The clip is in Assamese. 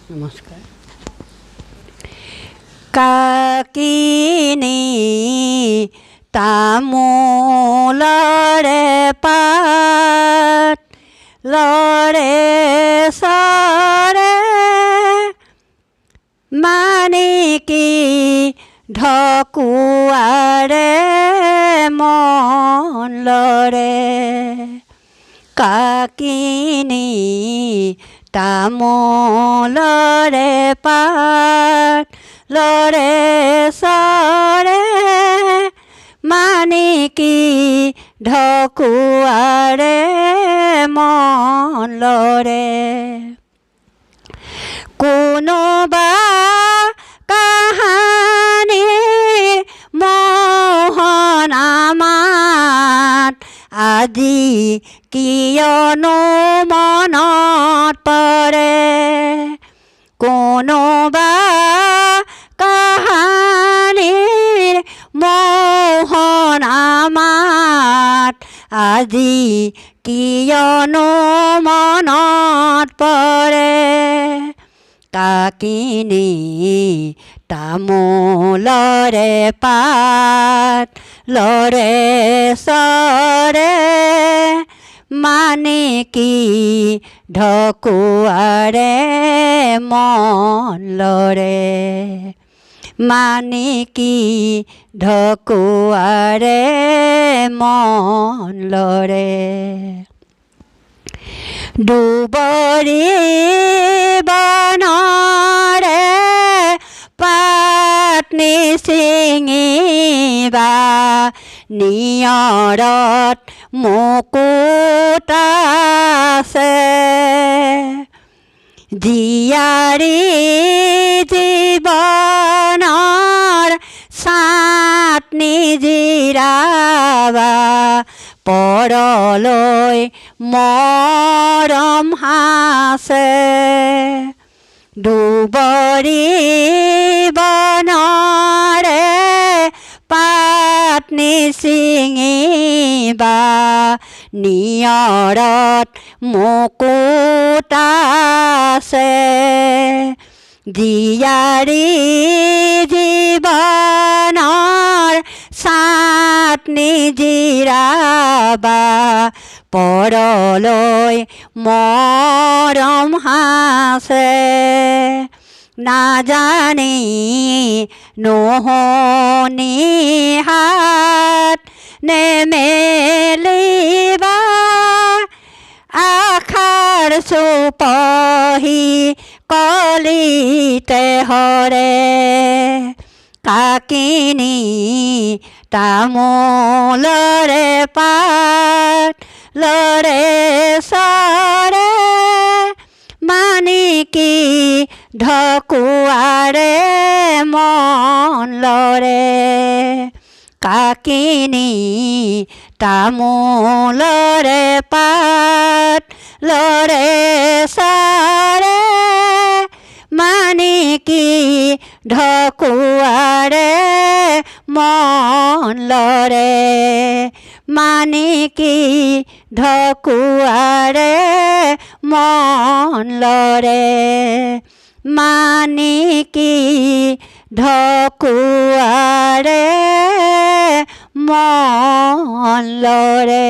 নমস্কাৰ। কাকিনী তামোলৰে পাত লৰে চৰে মানিকী ঢকুৱাৰে মন লৰে। কাকিনী তামোলৰে পাত লৰে চৰে মানিকী ঢকুৱাৰে মন লৰে। কোনোবা কাহানি মোহন আমাত আজি কিয়নো মনত পৰে। কোনোবা কাহানিৰ মোহন আমাত আজি কিয়নো মনত পৰে। কাকিনী তামোলৰে পাত লৰে চৰে মানিকী ঢকুৱাৰে মন লৰে। মানিকী ঢকুৱাৰে মন লৰে। দুবৰি বনৰে পাত নিছিঙিবা নিয়ৰত মুকুট আছে। জীয়াৰী জীৱনৰ ছাট নিজিৰাবা পৰলৈ মৰম সাঁচে। দুবৰি বনৰে পাত নিছিঙিবা নিয়ৰত মুকুট আছে। জীয়াৰী জীৱনৰ ছাট নিজিৰাবা পৰলৈ মৰম সাঁচে। নাজানি নুশুনি হাত নেমেলিবা আশাৰ চুপহি কলিতে হৰে। কাকিনী তামোলৰে পাত লৰে চৰে মানিকী ঢকুৱাৰে মন লৰে। কাকিনী তামোলৰে পাত লৰে চৰে মানিকী ঢকুৱাৰে মন লৰে। মানিকী ঢকুৱাৰে মন লৰে। মানিকী ঢকুৱাৰে মন লৰে।